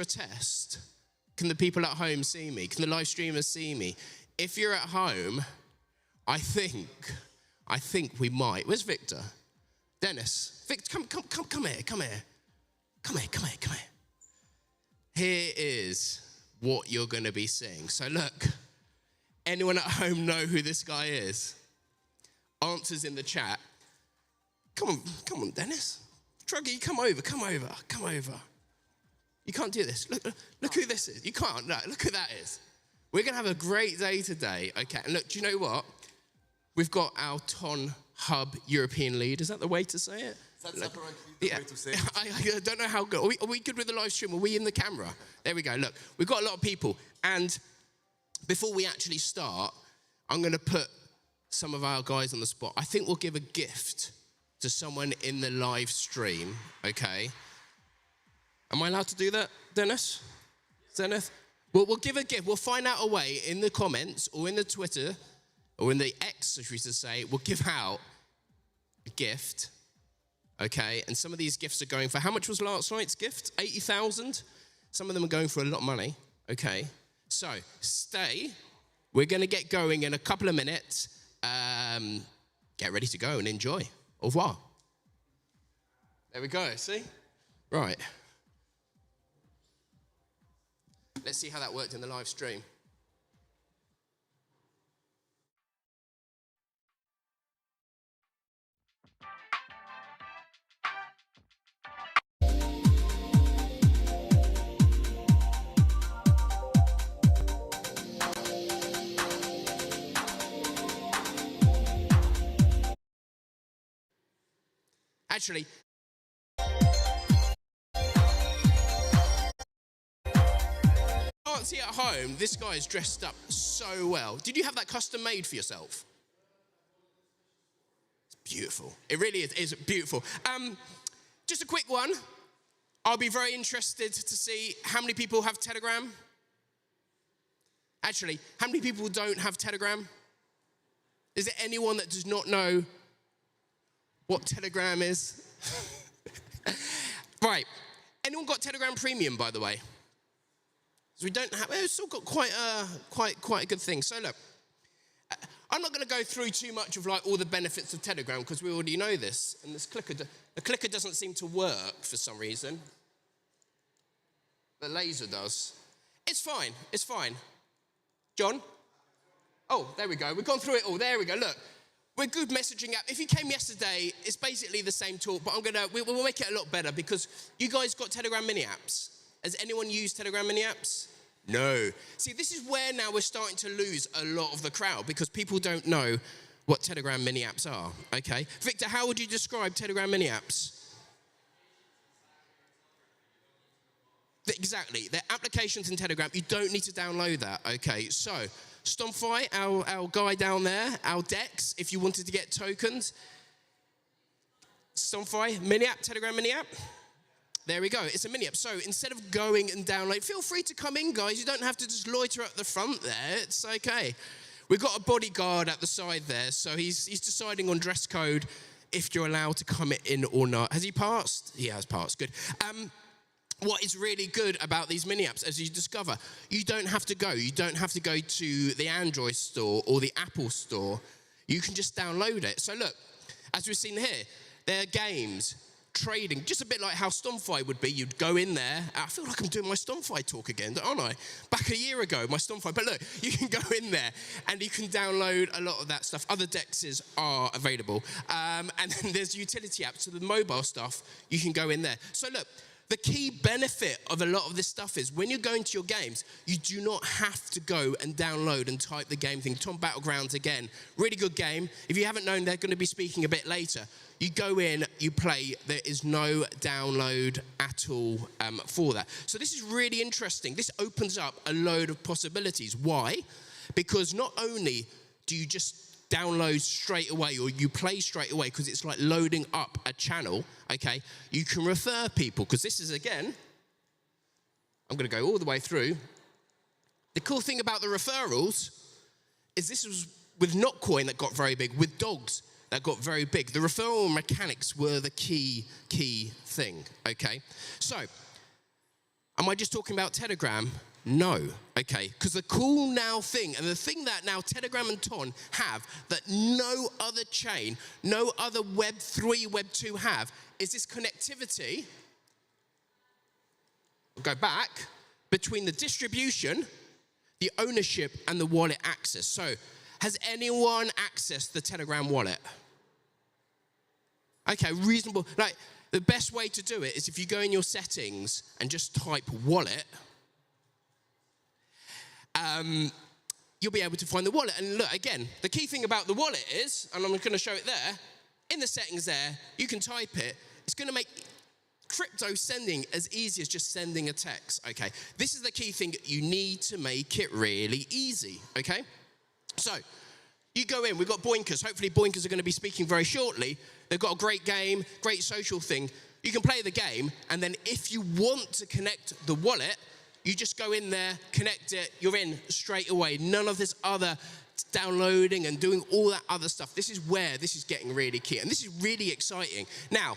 a test. Can the people at home see me? Can the live streamers see me? If you're at home, I think we might. Where's Victor? Dennis. Victor, come here. Come here. Here is what you're going to be seeing. So look, anyone at home know who this guy is? Answers in the chat. Come on, Dennis. Truggy, come over. You can't do this. Look who this is. You can't. No, look who that is. We're going to have a great day today. Okay, and look, do you know what? We've got our Ton Hub European lead. Is that the way to say it? That's apparently the way to say it. I don't know how good. Are we good with the live stream? Are we in the camera? There we go. Look, we've got a lot of people. And before we actually start, I'm going to put some of our guys on the spot. I think we'll give a gift to someone in the live stream, okay? Am I allowed to do that, Dennis? Zenith? We'll give a gift. We'll find out a way in the comments or in the Twitter or in the X, as we used to say. We'll give out a gift, okay? And some of these gifts are going for, how much was last night's gift? 80,000? Some of them are going for a lot of money, okay? So, stay. We're going to get going in a couple of minutes. Get ready to go and enjoy. Au revoir. There we go, see? Right. Let's see how that worked in the live stream. Actually, can't see at home, this guy is dressed up so well. Did you have that custom made for yourself? It's beautiful. It really is. It's beautiful. Just a quick one. I'll be very interested to see how many people have Telegram. Actually, how many people don't have Telegram? Is there anyone that does not know what Telegram is? Right. Anyone got Telegram Premium, by the way? So we don't have, it's still got quite a good thing. So look, I'm not going to go through too much of like all the benefits of Telegram because we already know this. And this clicker, the clicker doesn't seem to work for some reason. The laser does. It's fine. It's fine. John? Oh, there we go. We've gone through it all. There we go. Look. We're a good messaging app. If you came yesterday, it's basically the same talk, but we'll make it a lot better because you guys got Telegram mini apps. Has anyone used Telegram mini apps? No. See, this is where now we're starting to lose a lot of the crowd because people don't know what Telegram mini apps are, okay? Victor, how would you describe Telegram mini apps? Exactly. They're applications in Telegram. You don't need to download that, okay? So, Stomfy, our guy down there, our Dex, if you wanted to get tokens. Stomfy, mini app, Telegram mini app. There we go, it's a mini app. So instead of going and download, feel free to come in, guys. You don't have to just loiter at the front there, it's okay. We've got a bodyguard at the side there, so he's deciding on dress code if you're allowed to come in or not. Has he passed? He has passed, good. What is really good about these mini apps, as you discover, you don't have to go. You don't have to go to the Android store or the Apple store. You can just download it. So look, as we've seen here, there are games, trading, just a bit like how Stomfy would be. You'd go in there. I feel like I'm doing my Stomfy talk again, aren't I? Back a year ago, my Stomfy. But look, you can go in there and you can download a lot of that stuff. Other dexes are available. And then there's utility apps. So the mobile stuff, you can go in there. So look, the key benefit of a lot of this stuff is when you're going to your games, you do not have to go and download and type the game thing. Tom Battlegrounds again, really good game. If you haven't known, they're going to be speaking a bit later. You go in, you play, there is no download at all for that. So this is really interesting. This opens up a load of possibilities. Why? Because not only do you just download straight away or you play straight away because it's like loading up a channel, okay? You can refer people because this is, again, I'm going to go all the way through. The cool thing about the referrals is this was with Notcoin that got very big, with dogs that got very big. The referral mechanics were the key thing, okay? So Am I just talking about Telegram? No, okay, because the cool now thing, and the thing that now Telegram and Ton have that no other chain, no other Web3, Web2 have, is this connectivity, go back, between the distribution, the ownership, and the wallet access. So, has anyone accessed the Telegram wallet? Okay, reasonable. Like, the best way to do it is if you go in your settings and just type wallet, you'll be able to find the wallet. And look, again, the key thing about the wallet is, and I'm going to show it there, in the settings there, you can type it. It's going to make crypto sending as easy as just sending a text, okay? This is the key thing. You need to make it really easy, okay? So, you go in, we've got Boinkers. Hopefully Boinkers are going to be speaking very shortly. They've got a great game, great social thing. You can play the game, and then if you want to connect the wallet, you just go in there, connect it, you're in straight away. None of this other downloading and doing all that other stuff. This is where this is getting really key, and this is really exciting. Now,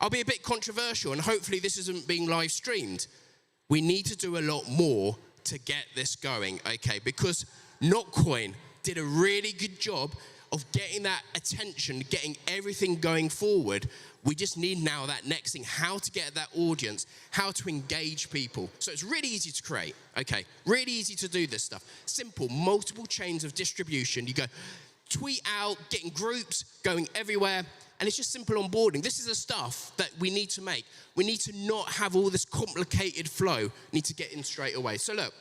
I'll be a bit controversial, and hopefully this isn't being live streamed. We need to do a lot more to get this going, okay? Because Notcoin did a really good job of getting that attention, getting everything going forward. We just need now that next thing, how to get that audience, how to engage people. So it's really easy to create, okay? Really easy to do this stuff. Simple, multiple chains of distribution. You go tweet out, getting groups, going everywhere, and it's just simple onboarding. This is the stuff that we need to make. We need to not have all this complicated flow. We need to get in straight away. So look,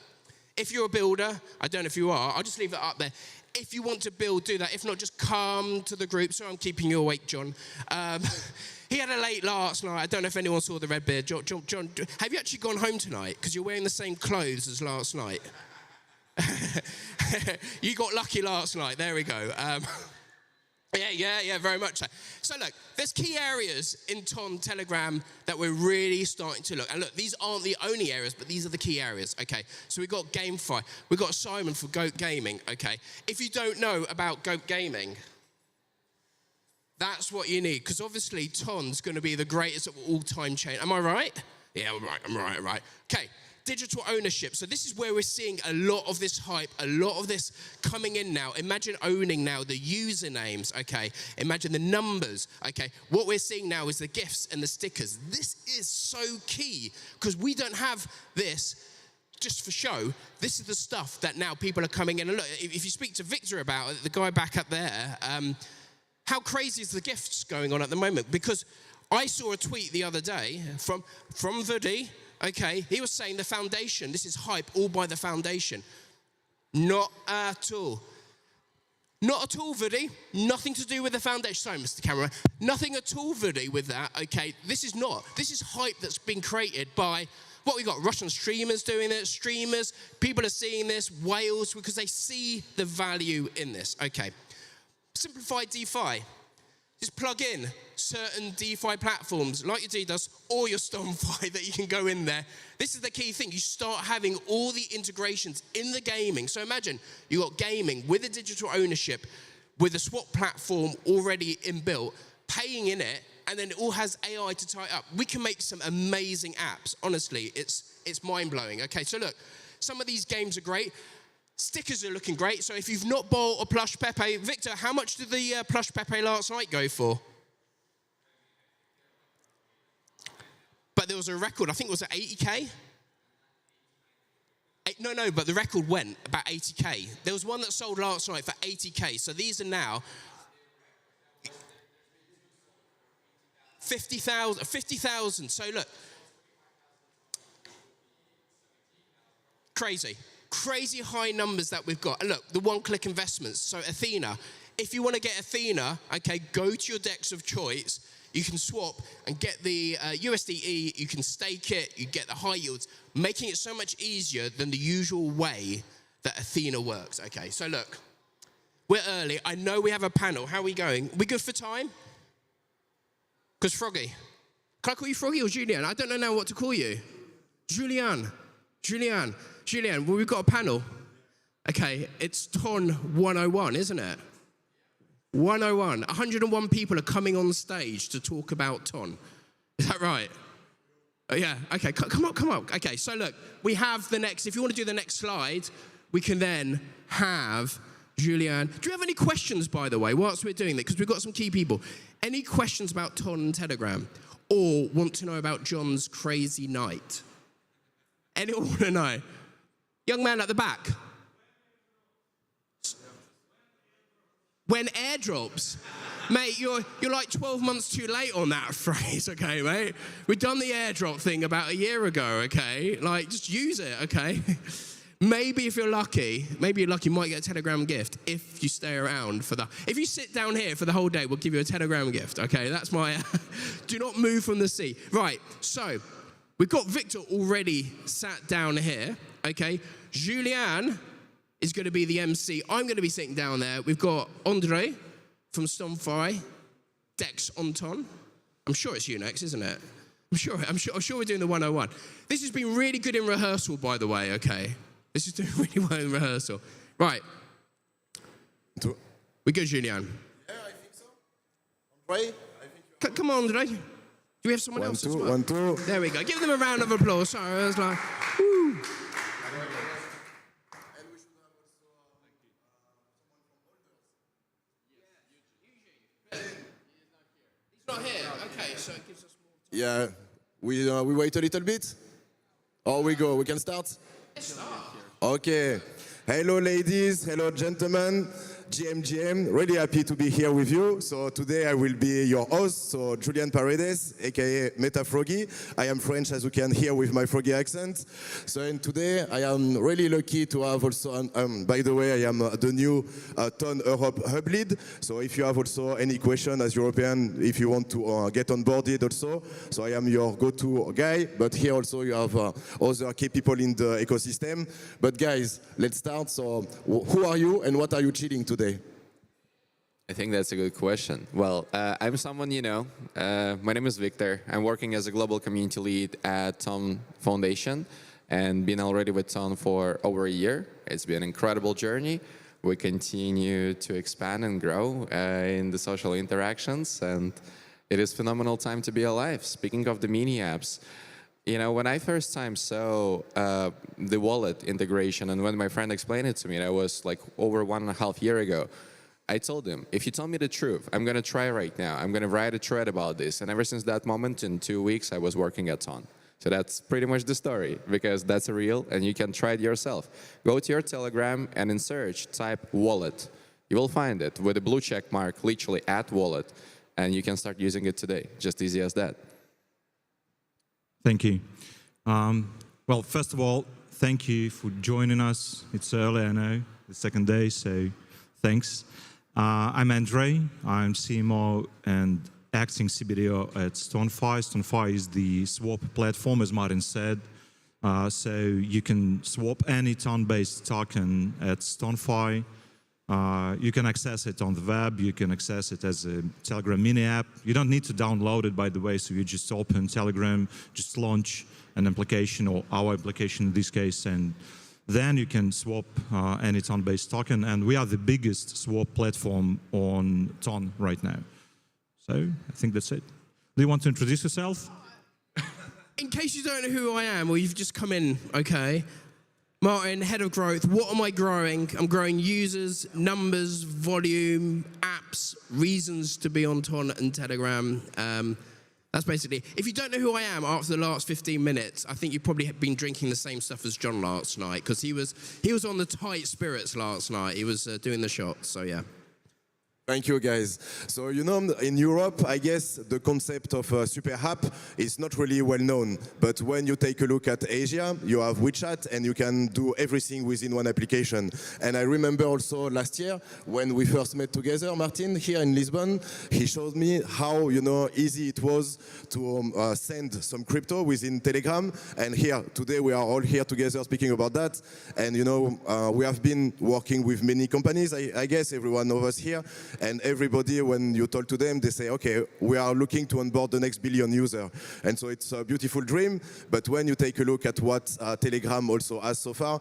if you're a builder, I don't know if you are, I'll just leave it up there. If you want to build, do that. If not, just come to the group. So I'm keeping you awake, John. He had a late last night. I don't know if anyone saw the red beard. John, have you actually gone home tonight? Because you're wearing the same clothes as last night. You got lucky last night. There we go. Yeah, very much so. So look, there's key areas in Ton Telegram that we're really starting to look. And look, these aren't the only areas, but these are the key areas, okay? So we've got GameFi. We've got Simon for Goat Gaming, okay? If you don't know about Goat Gaming, that's what you need. Because obviously, Ton's going to be the greatest of all-time chain. Am I right? Yeah, I'm right. Okay. Digital ownership. So this is where we're seeing a lot of this hype, a lot of this coming in now. Imagine owning now the usernames, okay? Imagine the numbers, okay? What we're seeing now is the gifts and the stickers. This is so key because we don't have this just for show. This is the stuff that now people are coming in. And look, if you speak to Victor about it, the guy back up there, how crazy is the gifts going on at the moment? Because I saw a tweet the other day from Vudi. Okay, he was saying the foundation, this is hype all by the foundation. Not at all. Not at all, Vudi. Nothing to do with the foundation. Sorry, Mr. Camera. Nothing at all, Vudi, with that, okay? This is not. This is hype that's been created by, what we got, Russian streamers doing this, streamers, people are seeing this, whales, because they see the value in this, okay? Simplified DeFi. Just plug in certain DeFi platforms like your DDoS or your StormFi that you can go in there. This is the key thing. You start having all the integrations in the gaming. So imagine you got gaming with a digital ownership, with a swap platform already inbuilt, paying in it, and then it all has AI to tie it up. We can make some amazing apps. Honestly, it's mind-blowing. Okay, so look, some of these games are great. Stickers are looking great. So if you've not bought a plush Pepe, Victor, how much did the plush Pepe last night go for? But there was a record, I think it was at 80K? No, but the record went about 80K. There was one that sold last night for 80K. So these are now 50,000. So look, crazy high numbers that we've got. And look, the one-click investments. So Athena, if you want to get Athena, okay, go to your DEX of choice. You can swap and get the USDE. You can stake it. You get the high yields, making it so much easier than the usual way that Athena works. Okay, so look, we're early. I know we have a panel. How are we going? We good for time? Because Froggy. Can I call you Froggy or Julian? I don't know now what to call you. Julian, well, we've got a panel. Okay, it's Ton 101, isn't it? 101. 101 people are coming on stage to talk about Ton. Is that right? Oh, yeah, okay, come on. Okay, so look, we have the next, if you want to do the next slide, we can then have Julian. Do you have any questions, by the way, whilst we're doing that? Because we've got some key people. Any questions about Ton and Telegram? Or want to know about John's crazy night? Anyone want to know? Young man at the back. When airdrops? Mate, you're like 12 months too late on that phrase, okay, mate? We've done the airdrop thing about a year ago, okay? Like, just use it, okay? Maybe if you're lucky, you might get a Telegram gift if you stay around for the... If you sit down here for the whole day, we'll give you a Telegram gift, okay? That's my... Do not move from the seat. Right, so we've got Victor already sat down here, okay? Julian is going to be the MC. I'm going to be sitting down there. We've got Andre from Stonefy, Dex on Ton. I'm sure it's you next, isn't it? I'm sure we're doing the 101. This has been really good in rehearsal, by the way, okay? This is doing really well in rehearsal. Right. We go, Julian. Yeah, I think so. Andre? Come on, Andre. Do we have someone else as well? 1, 2. There we go. Give them a round of applause. Sorry, I was like, woo. Not here. Okay, so it gives us more time. Yeah, we wait a little bit? Or we go, we can start? Let's start. Okay. Hello ladies, hello gentlemen. GM, really happy to be here with you. So today I will be your host, so Julian Paredes, aka Meta Froggy. I am French, as you can hear with my Froggy accent. So and today I am really lucky to have also, by the way, I am the new Ton Europe hub lead. So if you have also any question as European, if you want to get onboarded also, so I am your go-to guy. But here also you have other key people in the ecosystem. But guys, let's start. So who are you and what are you chilling today? I think that's a good question. Well, I'm someone you know. My name is Victor. I'm working as a global community lead at Ton Foundation and been already with Ton for over a year. It's been an incredible journey. We continue to expand and grow in the social interactions, and it is a phenomenal time to be alive. Speaking of the mini apps, you know, when I first time saw the wallet integration and when my friend explained it to me, that was like over 1.5 years ago, I told him, if you tell me the truth, I'm going to try right now. I'm going to write a thread about this. And ever since that moment, in 2 weeks, I was working at Ton. So that's pretty much the story, because that's real and you can try it yourself. Go to your Telegram and in search, type wallet. You will find it with a blue check mark, literally at wallet, and you can start using it today. Just easy as that. Thank you. Well, first of all, thank you for joining us. It's early, I know, the second day, so thanks. I'm Andre. I'm CMO and acting CBDO at Stonefy. Stonefy is the swap platform, as Martin said. So you can swap any Ton-based token at Stonefy. You can access it on the web. You can access it as a Telegram mini app. You don't need to download it, by the way, so you just open Telegram, just launch an application, or our application in this case, and then you can swap any Ton-based token. And we are the biggest swap platform on Ton right now. So I think that's it. Do you want to introduce yourself? In case you don't know who I am, or you've just come in, okay. Martin, head of growth. What am I growing? I'm growing users, numbers, volume, apps, reasons to be on Ton and Telegram. That's basically, if you don't know who I am after the last 15 minutes, I think you've probably been drinking the same stuff as John last night, because he was on the tight spirits last night. He was doing the shots, so yeah. Thank you, guys. So, you know, in Europe, I guess the concept of a super app is not really well known. But when you take a look at Asia, you have WeChat, and you can do everything within one application. And I remember also last year, when we first met together, Martin, here in Lisbon, he showed me how, you know, easy it was to send some crypto within Telegram. And here, today, we are all here together speaking about that. And, you know, we have been working with many companies, I guess, every one of us here. And everybody, when you talk to them, they say, okay, we are looking to onboard the next billion user. And so it's a beautiful dream. But when you take a look at what Telegram also has so far,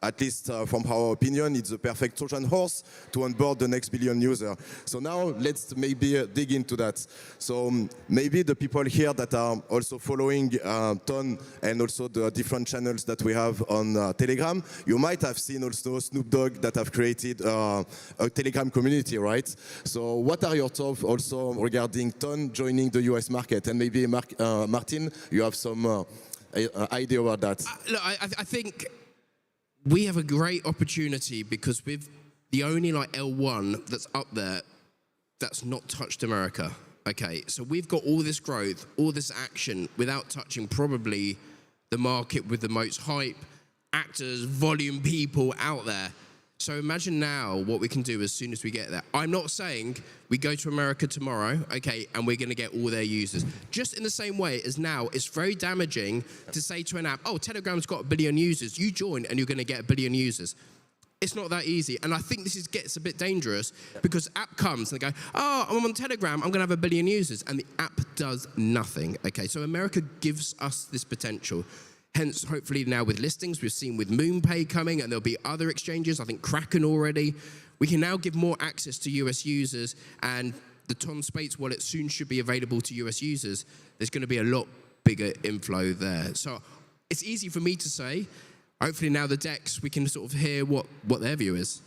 at least from our opinion, it's the perfect Trojan horse to onboard the next billion user. So now let's maybe dig into that. So maybe the people here that are also following Ton and also the different channels that we have on Telegram, you might have seen also Snoop Dogg that have created a Telegram community, right? So what are your thoughts also regarding Ton joining the US market? And maybe Martin, you have some idea about that? Look, I think we have a great opportunity because we're the only like L1 that's up there that's not touched America. Okay, so we've got all this growth, all this action without touching probably the market with the most hype, actors, volume people out there. So imagine now what we can do as soon as we get there. I'm not saying we go to America tomorrow, okay, and we're going to get all their users. Just in the same way as now, it's very damaging to say to an app, oh, Telegram's got 1 billion users. You join and you're going to get 1 billion users. It's not that easy. And I think this gets a bit dangerous because app comes and they go, oh, I'm on Telegram, I'm going to have 1 billion users. And the app does nothing, okay? So America gives us this potential. Hence, hopefully now with listings, we've seen with MoonPay coming and there'll be other exchanges, I think Kraken already. We can now give more access to US users and the Ton Space wallet soon should be available to US users. There's going to be a lot bigger inflow there. So it's easy for me to say. Hopefully now the decks, we can sort of hear what their view is.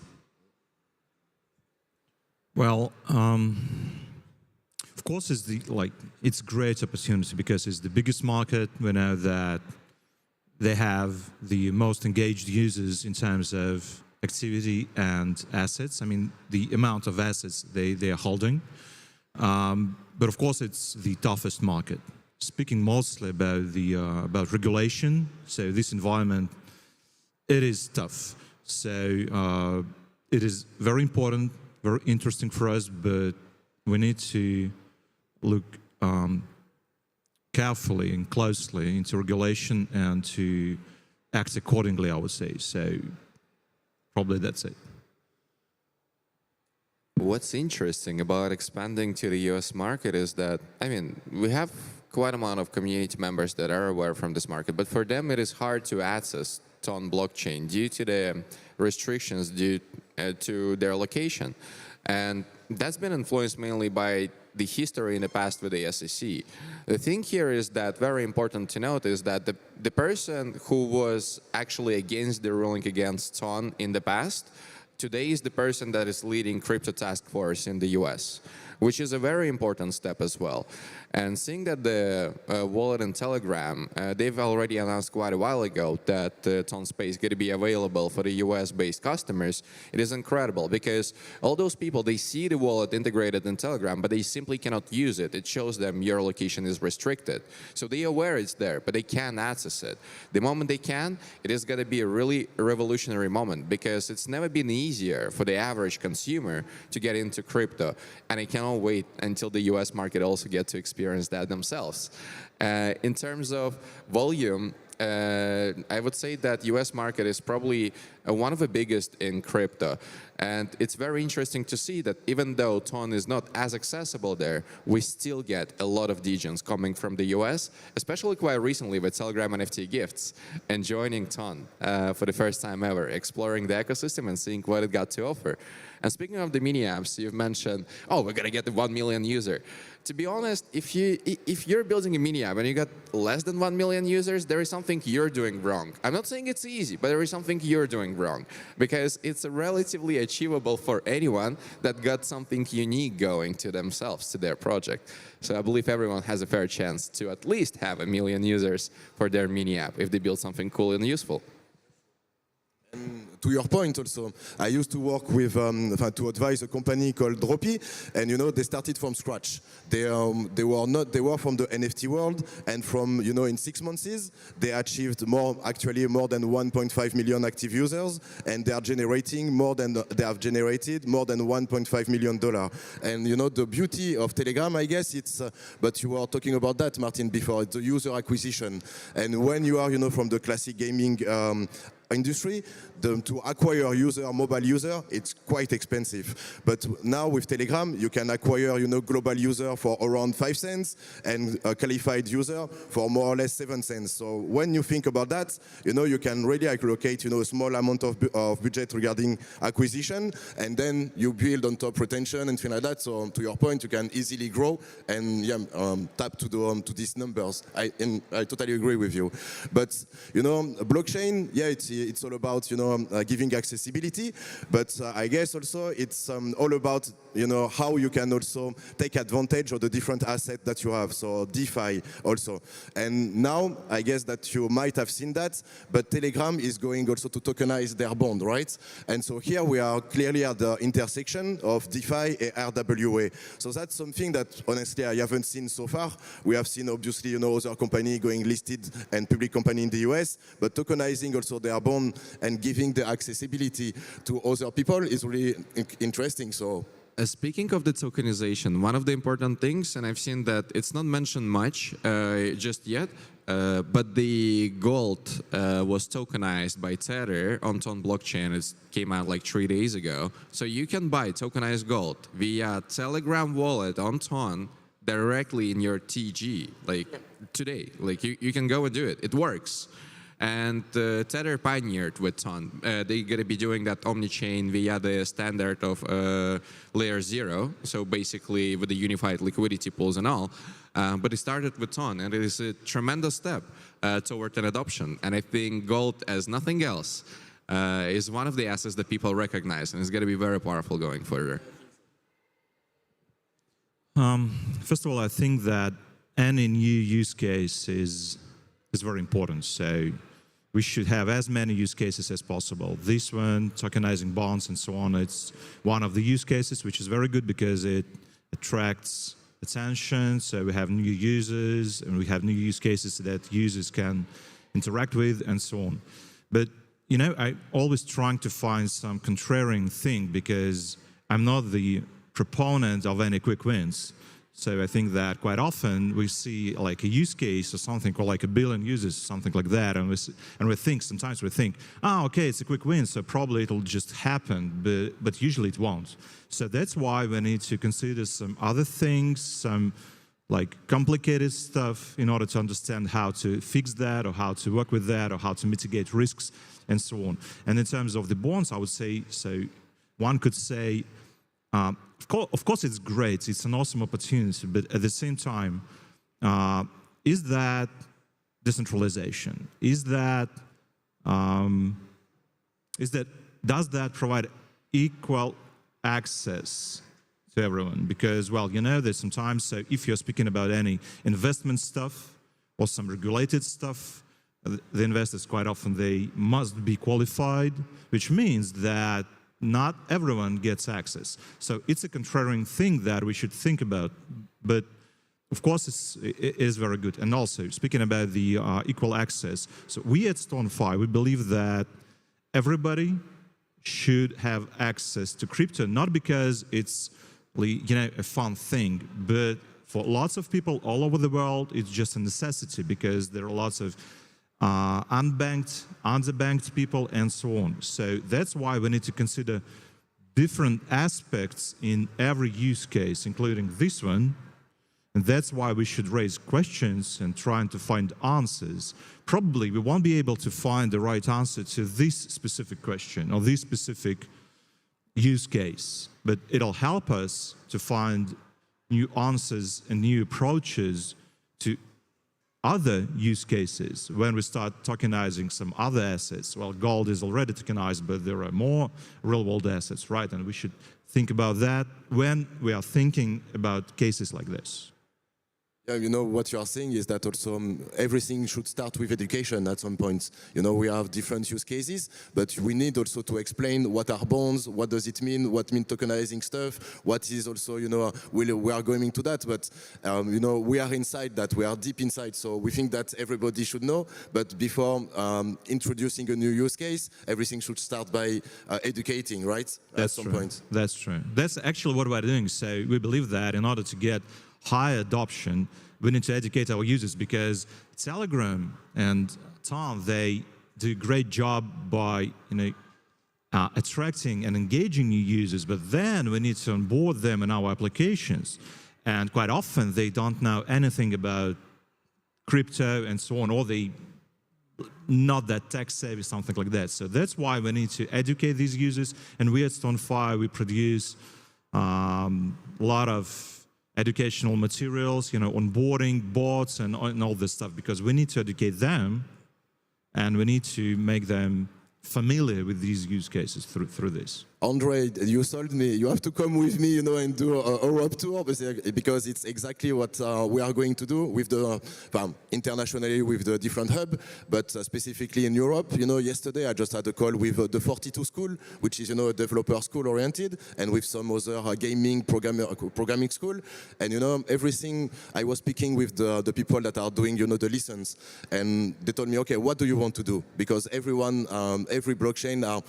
Well, of course, it's a great opportunity because it's the biggest market. We know that they have the most engaged users in terms of activity and assets. I mean, the amount of assets they are holding. But of course, it's the toughest market. Speaking mostly about regulation, so this environment, it is tough. So it is very important, very interesting for us, but we need to look carefully and closely into regulation and to act accordingly, I would say. So probably that's it. What's interesting about expanding to the US market is that, I mean, we have quite a amount of community members that are aware from this market, but for them it is hard to access Ton blockchain due to the restrictions due to their location. And that's been influenced mainly by the history in the past with the SEC. The thing here is that very important to note is that the person who was actually against the ruling against Ton in the past, today is the person that is leading crypto task force in the US, which is a very important step as well. And seeing that the wallet and Telegram, they've already announced quite a while ago that Ton Space is going to be available for the US-based customers, it is incredible because all those people, they see the wallet integrated in Telegram, but they simply cannot use it. It shows them your location is restricted. So they are aware it's there, but they can't access it. The moment they can, it is going to be a really revolutionary moment because it's never been easier for the average consumer to get into crypto, and I cannot wait until the US market also gets to experience that themselves. In terms of volume, I would say that US market is probably one of the biggest in crypto. And it's very interesting to see that even though Ton is not as accessible there, we still get a lot of degens coming from the US, especially quite recently with Telegram NFT gifts and joining Ton for the first time ever, exploring the ecosystem and seeing what it got to offer. And speaking of the mini apps, you've mentioned, oh, we're going to get the 1 million user. To be honest, if you're building a mini app and you got less than 1 million users, there is something you're doing wrong. I'm not saying it's easy, but there is something you're doing wrong because it's relatively achievable for anyone that got something unique going to themselves, to their project. So I believe everyone has a fair chance to at least have 1 million users for their mini app if they build something cool and useful. To your point also, I used to work with, to advise a company called Droppy, and you know, they started from scratch. They were from the NFT world, and from, you know, in 6 months, they achieved more than 1.5 million active users, and they have generated more than $1.5 million. And you know, the beauty of Telegram, I guess, it's, but you were talking about that, Martin, before, it's the user acquisition. And when you are, you know, from the classic gaming industry, to acquire mobile user, it's quite expensive. But now with Telegram, you can acquire, global user for around 5 cents and a qualified user for more or less 7 cents. So when you think about that, you can really allocate, a small amount of budget regarding acquisition, and then you build on top retention and things like that. So to your point, you can easily grow and tap to these numbers. I totally agree with you. But blockchain, it's all about giving accessibility, but I guess also it's all about how you can also take advantage of the different assets that you have. So DeFi also, and now I guess that you might have seen that, but Telegram is going also to tokenize their bond, right? And so here we are clearly at the intersection of DeFi and RWA. So that's something that honestly I haven't seen so far. We have seen obviously other company going listed and public company in the US, but tokenizing also their bond and giving the accessibility to other people is really interesting. So speaking of the tokenization, one of the important things, and I've seen that it's not mentioned much just yet, but the gold was tokenized by Tether on Ton blockchain. It came out like 3 days ago. So you can buy tokenized gold via Telegram wallet on Ton directly in your TG, like today. Like you can go and do it. It works. And Tether pioneered with Ton. They're going to be doing that omni-chain via the standard of layer 0, so basically with the unified liquidity pools and all. But it started with Ton, and it is a tremendous step toward an adoption. And I think gold, as nothing else, is one of the assets that people recognize, and it's going to be very powerful going further. First of all, I think that any new use case is very important. So we should have as many use cases as possible. This one, tokenizing bonds and so on, it's one of the use cases, which is very good because it attracts attention. So we have new users and we have new use cases that users can interact with and so on. But, I always trying to find some contrarian thing because I'm not the proponent of any quick wins. So I think that quite often we see like a use case or something, or like 1 billion users, something like that, and sometimes we think, oh, okay, it's a quick win, so probably it'll just happen, but usually it won't. So that's why we need to consider some other things, some like complicated stuff in order to understand how to fix that or how to work with that or how to mitigate risks and so on. And in terms of the bonds, I would say, so one could say, of course, it's great. It's an awesome opportunity. But at the same time, is that decentralization? Does that provide equal access to everyone? Because, well, there's sometimes, so if you're speaking about any investment stuff or some regulated stuff, the investors quite often, they must be qualified, which means that not everyone gets access. So it's a contrarian thing that we should think about, but of course it is very good. And also, speaking about the equal access, so we at StoneFi, we believe that everybody should have access to crypto, not because it's a fun thing, but for lots of people all over the world, it's just a necessity because there are lots of unbanked, underbanked people, and so on. So that's why we need to consider different aspects in every use case, including this one. And that's why we should raise questions and trying to find answers. Probably we won't be able to find the right answer to this specific question or this specific use case, but it'll help us to find new answers and new approaches to other use cases when we start tokenizing some other assets. Well, gold is already tokenized, but there are more real-world assets, right? And we should think about that when we are thinking about cases like this. Yeah, what you are saying is that also everything should start with education at some point. We have different use cases, but we need also to explain what are bonds, what does it mean, what means tokenizing stuff, what is also, we are going into that, but, we are inside that, we are deep inside, so we think that everybody should know, but before introducing a new use case, everything should start by educating, right? That's at some true. point. That's true. That's actually what we're doing. So we believe that in order to get high adoption, we need to educate our users because Telegram and Ton, they do a great job by attracting and engaging new users, but then we need to onboard them in our applications. And quite often they don't know anything about crypto and so on, or they not that tech savvy, something like that. So that's why we need to educate these users. And we at Stonefire, we produce a lot of educational materials, onboarding bots and all this stuff, because we need to educate them and we need to make them familiar with these use cases through this. Andre, you sold me. You have to come with me, and do a Europe tour, because it's exactly what we are going to do with the internationally with the different hub, but specifically in Europe. Yesterday I just had a call with the 42 school, which is a developer school oriented, and with some other gaming programming school. And everything. I was speaking with the people that are doing the lessons, and they told me, okay, what do you want to do? Because everyone, every blockchain are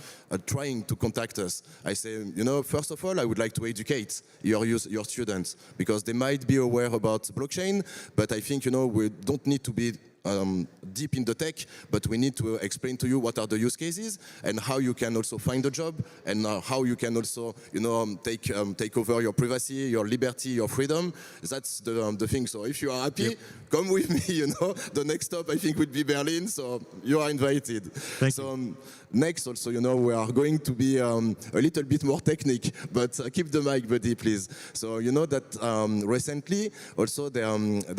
trying to contact us. I say, first of all, I would like to educate your students, because they might be aware about blockchain, but I think, we don't need to be deep in the tech, but we need to explain to you what are the use cases and how you can also find a job, and how you can also, take over your privacy, your liberty, your freedom. That's the thing. So if you are happy, come with me. The next stop I think would be Berlin. So you are invited. Thank you. Next also, we are going to be a little bit more technical, but keep the mic, buddy, please. So that recently also there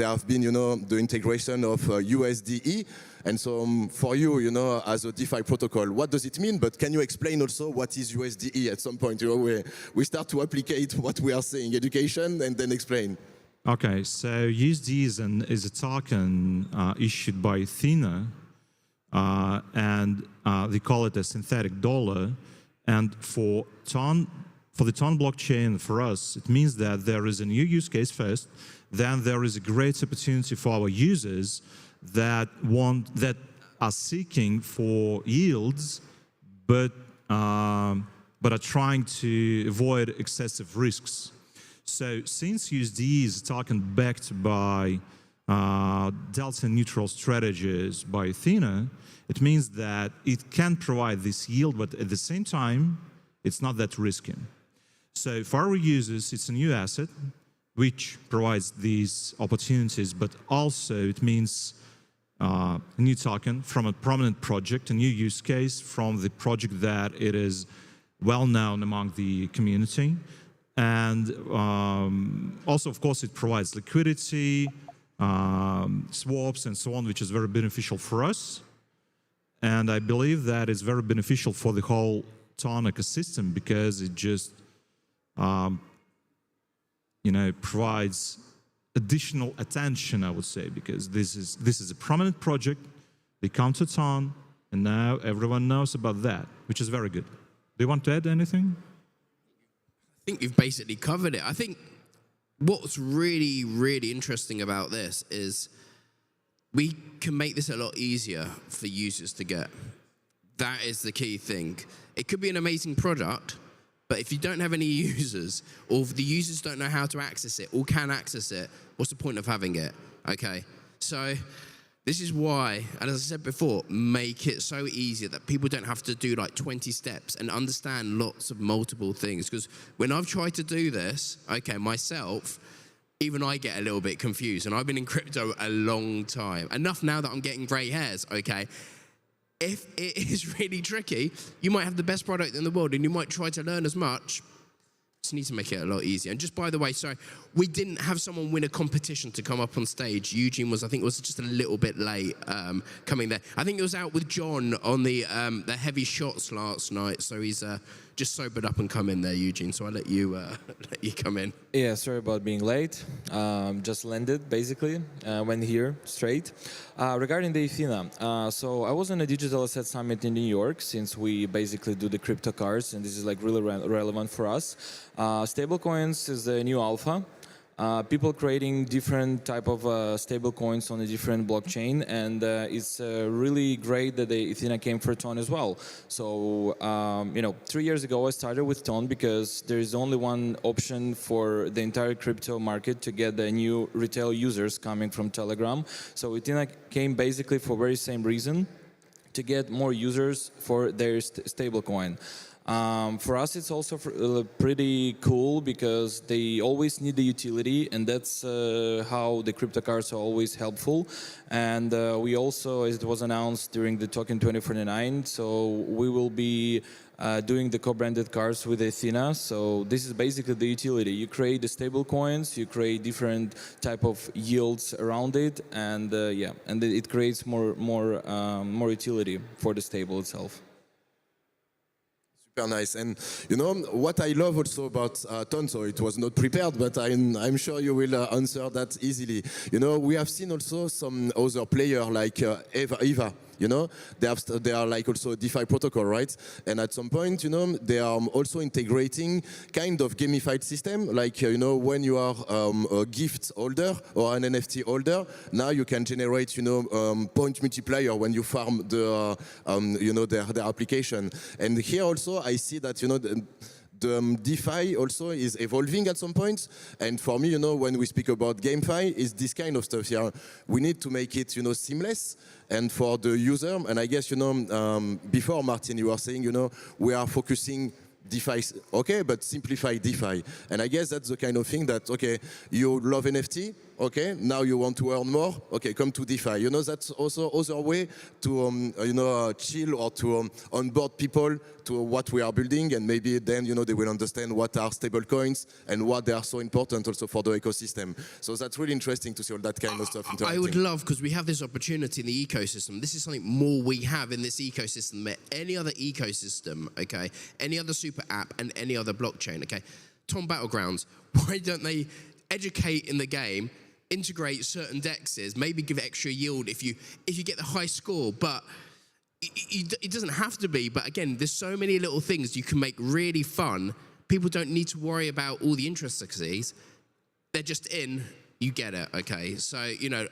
have been the integration of USDE, and so for you, as a DeFi protocol, what does it mean? But can you explain also what is USDE at some point? We start to applicate what we are saying, education, and then explain. Okay, so USDE is a token issued by Athena. And they call it a synthetic dollar. And for the TON blockchain, for us, it means that there is a new use case first, then there is a great opportunity for our users that are seeking for yields, but are trying to avoid excessive risks. So since USD is a token backed by delta neutral strategies by Athena, it means that it can provide this yield, but at the same time, it's not that risky. So for our users, it's a new asset which provides these opportunities, but also it means a new token from a prominent project, a new use case from the project that it is well known among the community. And also, of course, it provides liquidity, swaps, and so on, which is very beneficial for us. And I believe that it's very beneficial for the whole TON ecosystem, because it just provides additional attention, I would say, because this is a prominent project. They come to TON, and now everyone knows about that, which is very good. Do you want to add anything? I think you've basically covered it. I think what's really, really interesting about this is we can make this a lot easier for users to get. That is the key thing. It could be an amazing product, but if you don't have any users, or if the users don't know how to access it or can access it, what's the point of having it? Okay, so this is why, and as I said before, make it so easy that people don't have to do like 20 steps and understand lots of multiple things. Because when I've tried to do this, okay, myself, even I get a little bit confused, and I've been in crypto a long time. Enough now that I'm getting gray hairs, okay? If it is really tricky, you might have the best product in the world and you might try to learn as much. Just need to make it a lot easier. And just by the way, sorry, we didn't have someone win a competition to come up on stage. Eugene was, I think, was just a little bit late coming there. I think it was out with John on the heavy shots last night, so he's just sobered up and come in there, Eugene. So I'll let you come in. Yeah, sorry about being late. Just landed, basically. Went here straight. Regarding the Athena, so I was on a digital asset summit in New York, since we basically do the crypto cards, and this is like really relevant for us. Stablecoins is the new alpha. People creating different type of stable coins on a different blockchain, and it's really great that the Athena came for TON as well. So 3 years ago I started with TON because there is only one option for the entire crypto market to get the new retail users coming from Telegram. So Athena came basically for very same reason, to get more users for their stablecoin. For us, it's also pretty cool because they always need the utility, and that's how the crypto cards are always helpful. And we also, as it was announced during the Token 2049, so we will be doing the co-branded cards with Athena. So this is basically the utility. You create the stable coins, you create different type of yields around it, and yeah, and it creates more utility for the stable itself. Super nice. And you know what I love also about Ton, so it was not prepared, but I'm sure you will answer that easily. You know, we have seen also some other player like Eva. You know, they are like also a DeFi protocol, right? And at some point, you know, they are also integrating kind of gamified system, like you know, when you are a gift holder or an NFT holder, now you can generate, you know, point multiplier when you farm the, you know, their application. And here also, I see that, you know, the DeFi also is evolving at some point, and for me, you know, when we speak about GameFi, is this kind of stuff here. We need to make it, you know, seamless, and for the user. And I guess, you know, before Martin, you were saying, you know, we are focusing DeFi, okay, but simplify DeFi. And I guess that's the kind of thing that, okay, you love NFT, okay, now you want to earn more, okay, come to DeFi. You know, that's also other way to, you know, chill or to onboard people to what we are building, and maybe then, you know, they will understand what are stable coins and what they are so important also for the ecosystem. So that's really interesting to see all that kind of stuff interacting. I would love, because we have this opportunity in the ecosystem. This is something more we have in this ecosystem than any other ecosystem, okay? Any other super app and any other blockchain, okay? Tom Battlegrounds, why don't they educate in the game, integrate certain dexes, maybe give extra yield if you get the high score, but it doesn't have to be. But again, there's so many little things you can make really fun. People don't need to worry about all the intricacies. They're just in, you get it, okay? So, you know,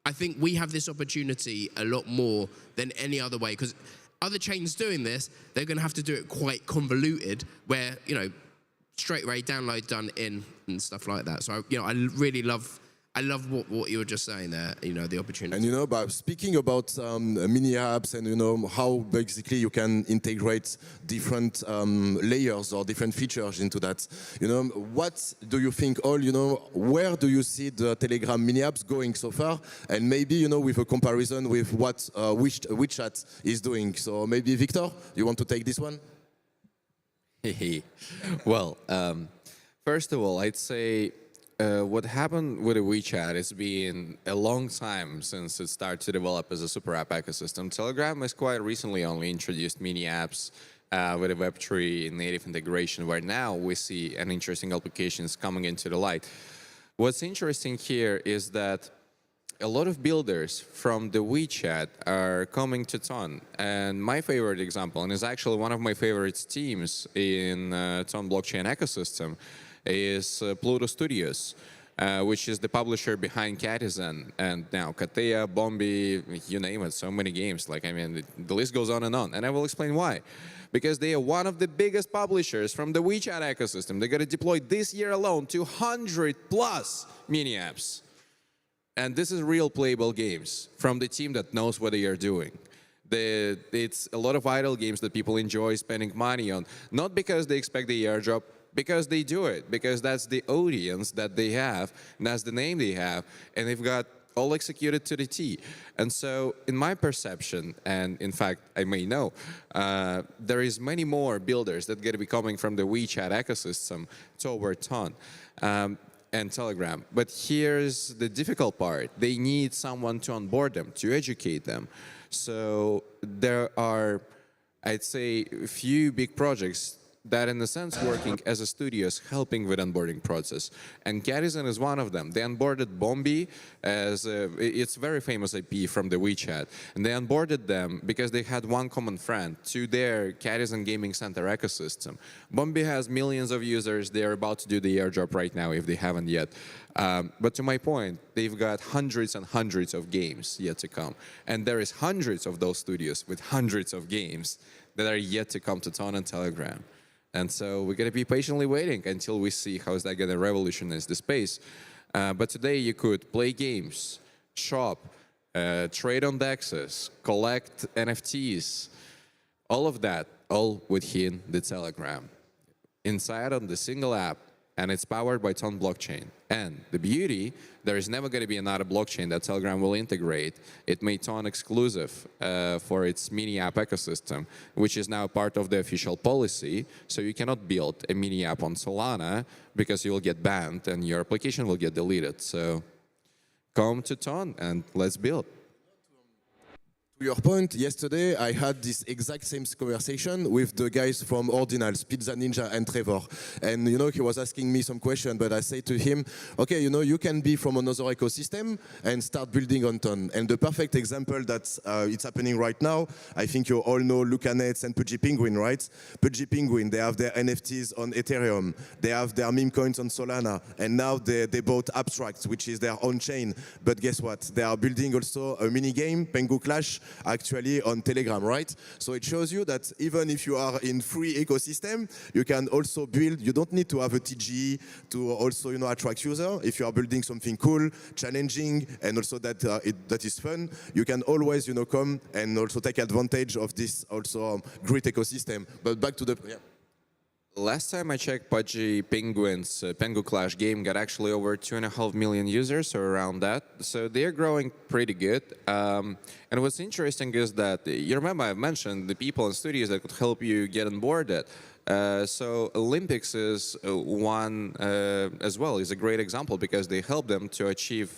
I think we have this opportunity a lot more than any other way, because other chains doing this, they're going to have to do it quite convoluted, where, you know, straight away download done in and stuff like that. So, you know, I really love what you were just saying there, you know, the opportunity. And you know, but speaking about mini apps and you know how basically you can integrate different layers or different features into that, you know, what do you think you know, where do you see the Telegram mini apps going so far? And maybe, you know, with a comparison with what WeChat is doing. So maybe Victor, you want to take this one? Well, first of all, I'd say what happened with WeChat has been a long time since it started to develop as a super app ecosystem. Telegram has quite recently only introduced mini apps with a Web3 native integration, where now we see an interesting applications coming into the light. What's interesting here is that a lot of builders from the WeChat are coming to Ton. And my favorite example, and is actually one of my favorite teams in Ton blockchain ecosystem, is Pluto Studios, which is the publisher behind Catizen and now Katea, Bombi, you name it, so many games. Like, I mean, the list goes on. And I will explain why. Because they are one of the biggest publishers from the WeChat ecosystem. They're going to deploy this year alone 200 plus mini apps. And this is real playable games from the team that knows what they are doing. It's a lot of idle games that people enjoy spending money on, not because they expect the airdrop, because they do it, because that's the audience that they have, and that's the name they have, and they've got all executed to the T. And so, in my perception, and in fact, I may know, there is many more builders that are going to be coming from the WeChat ecosystem toward Ton and Telegram. But here's the difficult part. They need someone to onboard them, to educate them. So there are, I'd say, a few big projects that in a sense working as a studios helping with onboarding process. And Catizen is one of them. They onboarded Bombi as it's very famous IP from the WeChat. And they onboarded them because they had one common friend to their Catizen Gaming Center ecosystem. Bombi has millions of users. They're about to do the airdrop right now if they haven't yet. But to my point, they've got hundreds and hundreds of games yet to come. And there is hundreds of those studios with hundreds of games that are yet to come to Ton and Telegram. And so we're going to be patiently waiting until we see how is that going to revolutionize the space. But today you could play games, shop, trade on DEXs, collect NFTs, all of that, all within the Telegram. Inside on the single app, and it's powered by Ton blockchain. And the beauty, there is never going to be another blockchain that Telegram will integrate. It made Ton exclusive for its mini app ecosystem, which is now part of the official policy. So you cannot build a mini app on Solana because you will get banned and your application will get deleted. So come to Ton and let's build. To your point, yesterday I had this exact same conversation with the guys from Ordinals, Pizza Ninja and Trevor. And you know, he was asking me some question, but I say to him, okay, you know, you can be from another ecosystem and start building on Ton. And the perfect example that it's happening right now, I think you all know Lucanets and Pudgy Penguin, right? Pudgy Penguin, they have their NFTs on Ethereum, they have their meme coins on Solana, and now they bought Abstract, which is their own chain. But guess what? They are building also a mini game, Pengu Clash, actually on Telegram, right? So it shows you that even if you are in free ecosystem, you can also build. You don't need to have a TG to also, you know, attract user. If you are building something cool, challenging, and also that that is fun, you can always, you know, come and also take advantage of this also great ecosystem. But back to the Last time I checked, Pudgy Penguin's Pengu Clash game got actually over 2.5 million users, or around that. So they're growing pretty good. And what's interesting is that, you remember I mentioned the people and studios that could help you get on board it. So Olympics is one as well, is a great example because they help them to achieve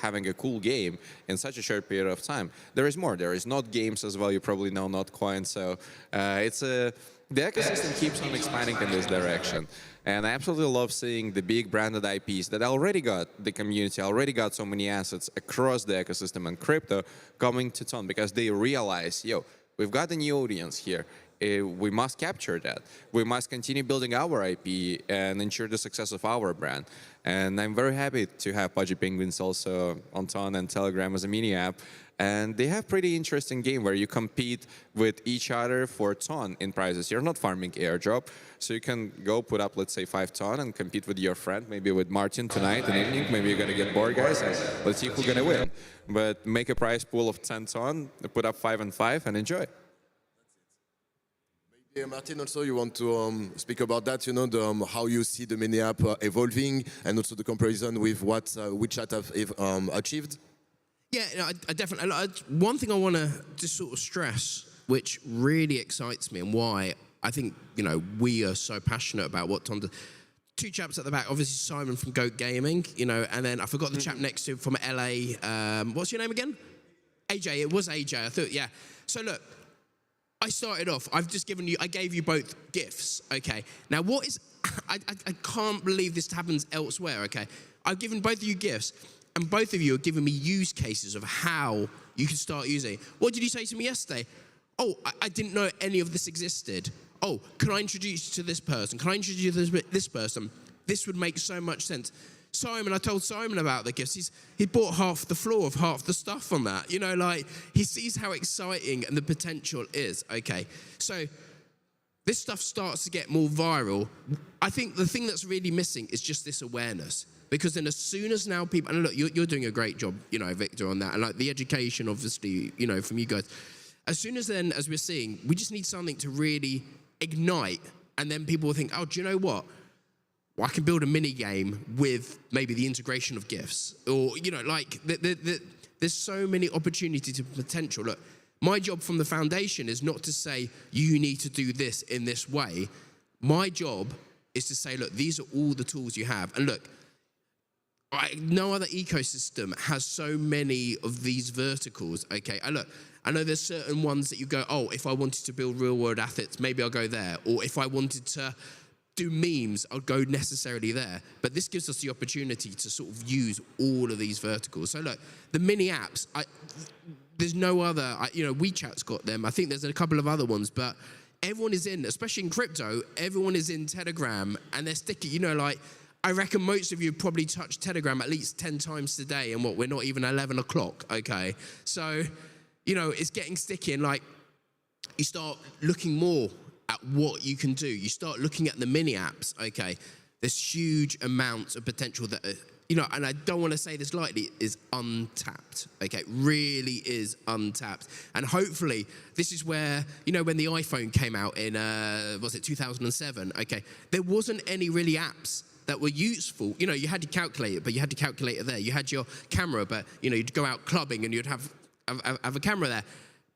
having a cool game in such a short period of time. There is more. There is not games as well. You probably know not coins. So it's a... The ecosystem keeps on expanding in this direction. And I absolutely love seeing the big branded IPs that already got the community, already got so many assets across the ecosystem and crypto coming to Ton because they realize, yo, we've got a new audience here. We must capture that. We must continue building our IP and ensure the success of our brand. And I'm very happy to have Pudgy Penguins also on Ton and Telegram as a mini app. And they have pretty interesting game where you compete with each other for Ton in prizes. You're not farming airdrop, so you can go put up, let's say, 5 Ton and compete with your friend, maybe with Martin tonight in the evening. Maybe you're going to get bored, guys, and let's see who's going to win. But make a prize pool of 10 Ton, put up 5 and 5, and enjoy. Yeah, Martin, also you want to speak about that, you know, how you see the mini app evolving and also the comparison with what WeChat have achieved? Yeah, I definitely. One thing I want to just sort of stress, which really excites me, and why I think, you know, we are so passionate about what Ton does. 2 chaps at the back, obviously Simon from Goat Gaming, you know, and then I forgot the chap next to him from LA. What's your name again? AJ. It was AJ. I thought, yeah. So look, I started off. I gave you both gifts. Okay. Now what is? I can't believe this happens elsewhere. Okay. I've given both of you gifts. And both of you are giving me use cases of how you can start using it. What did you say to me yesterday? Oh, I didn't know any of this existed. Oh, can I introduce you to this person? Can I introduce you to this person? This would make so much sense. Simon, I told Simon about the gifts. He bought half the floor of half the stuff on that. You know, like, he sees how exciting and the potential is. Okay, so this stuff starts to get more viral. I think the thing that's really missing is just this awareness. Because then as soon as now people, and look, you're doing a great job, you know, Victor, on that. And like the education, obviously, you know, from you guys. As soon as then, as we're seeing, we just need something to really ignite. And then people will think, oh, do you know what? Well, I can build a mini game with maybe the integration of gifts. Or, you know, like there's so many opportunities and potential. Look, my job from the foundation is not to say you need to do this in this way. My job is to say, look, these are all the tools you have. And look, no other ecosystem has so many of these verticals, okay? And look, I know there's certain ones that you go, oh, if I wanted to build real-world assets, maybe I'll go there. Or if I wanted to do memes, I'll go necessarily there. But this gives us the opportunity to sort of use all of these verticals. So look, the mini apps, there's no other, you know, WeChat's got them. I think there's a couple of other ones, but everyone is in, especially in crypto, everyone is in Telegram, and they're sticky, you know, like, I reckon most of you probably touch Telegram at least 10 times today, and we're not even 11 o'clock, okay? So, you know, it's getting sticky, and like, you start looking more at what you can do. You start looking at the mini apps, okay? There's huge amounts of potential that are you know, and I don't want to say this lightly, is untapped. Okay, really is untapped. And hopefully, this is where, you know, when the iPhone came out in, was it 2007? Okay, there wasn't any really apps that were useful. You know, you had your calculator, but you had your calculator there. You had your camera, but, you know, you'd go out clubbing and you'd have a camera there.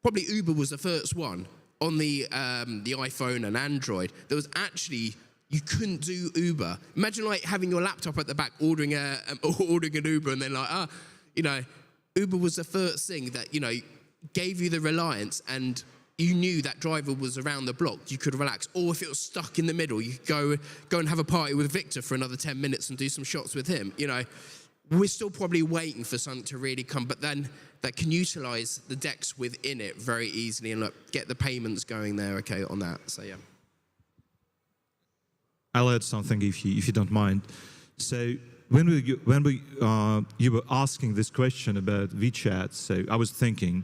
Probably Uber was the first one on the iPhone and Android. There was actually, you couldn't do Uber. Imagine like having your laptop at the back, ordering an Uber, and then like, you know, Uber was the first thing that, you know, gave you the reliance, and you knew that driver was around the block. You could relax. Or if it was stuck in the middle, you could go and have a party with Victor for another 10 minutes and do some shots with him. You know, we're still probably waiting for something to really come, but then that can utilize the DEX within it very easily and look, get the payments going there, okay, on that. So yeah. I'll add something if you don't mind. So when you were asking this question about WeChat, so I was thinking,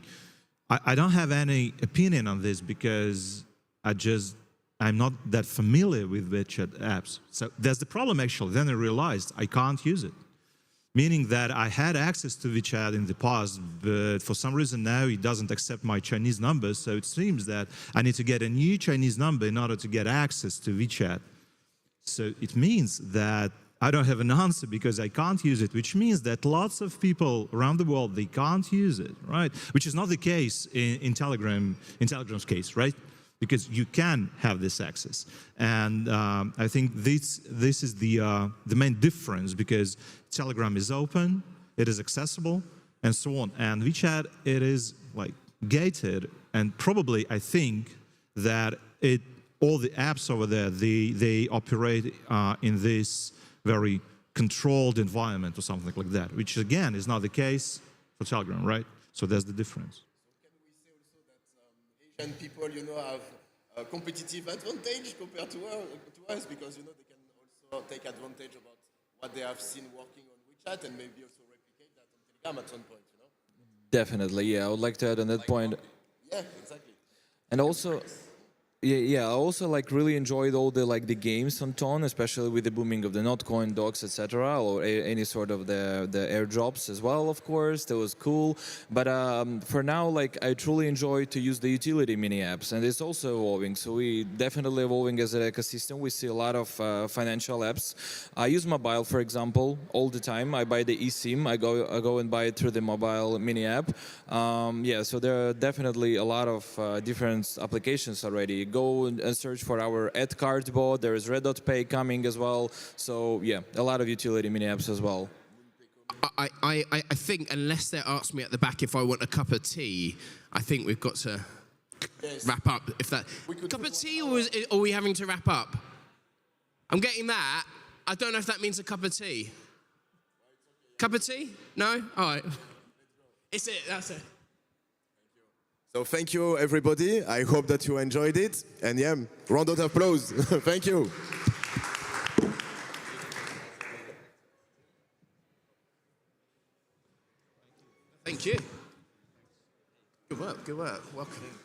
I don't have any opinion on this because I'm not that familiar with WeChat apps. So that's the problem actually. Then I realized I can't use it. Meaning that I had access to WeChat in the past, but for some reason now it doesn't accept my Chinese number. So it seems that I need to get a new Chinese number in order to get access to WeChat. So it means that I don't have an answer because I can't use it, which means that lots of people around the world, they can't use it, right? Which is not the case in Telegram's case, right? Because you can have this access. And I think this is the main difference, because Telegram is open, it is accessible, and so on. And WeChat, it is like gated, and probably I think that all the apps over there, they operate in this very controlled environment or something like that, which again is not the case for Telegram, right? So that's the difference. Can we say also that Asian people, you know, have a competitive advantage compared to us, because, you know, they can also take advantage about what they have seen working on WeChat and maybe also replicate that on Telegram at some point, you know? Definitely, yeah. I would like to add on that point. Yeah, exactly. And also, yeah, I also like really enjoyed all the games on Ton, especially with the booming of the Notcoin, docs, etc., or any sort of the airdrops as well. Of course, that was cool. But for now, like, I truly enjoy to use the utility mini apps, and it's also evolving. So we definitely evolving as an ecosystem. We see a lot of financial apps. I use mobile, for example, all the time. I buy the eSIM. I go and buy it through the mobile mini app. Yeah, so there are definitely a lot of different applications already. Go and search for our @card bot. There is Red.Pay coming as well. So yeah, a lot of utility mini apps as well. I think unless they ask me at the back if I want a cup of tea, I think we've got to wrap up. If that cup of tea, or are we having to wrap up? I'm getting that. I don't know if that means a cup of tea. Cup of tea? No? All right. It's it. That's it. So thank you, everybody. I hope that you enjoyed it. And yeah, round of applause. Thank you. Thank you. Good work. Good work. Welcome.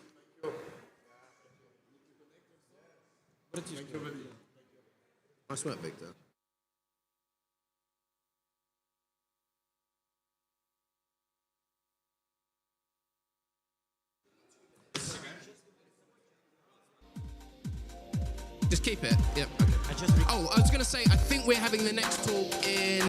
Nice work, Victor. Just keep it. Yep. Okay. I was going to say, I think we're having the next talk in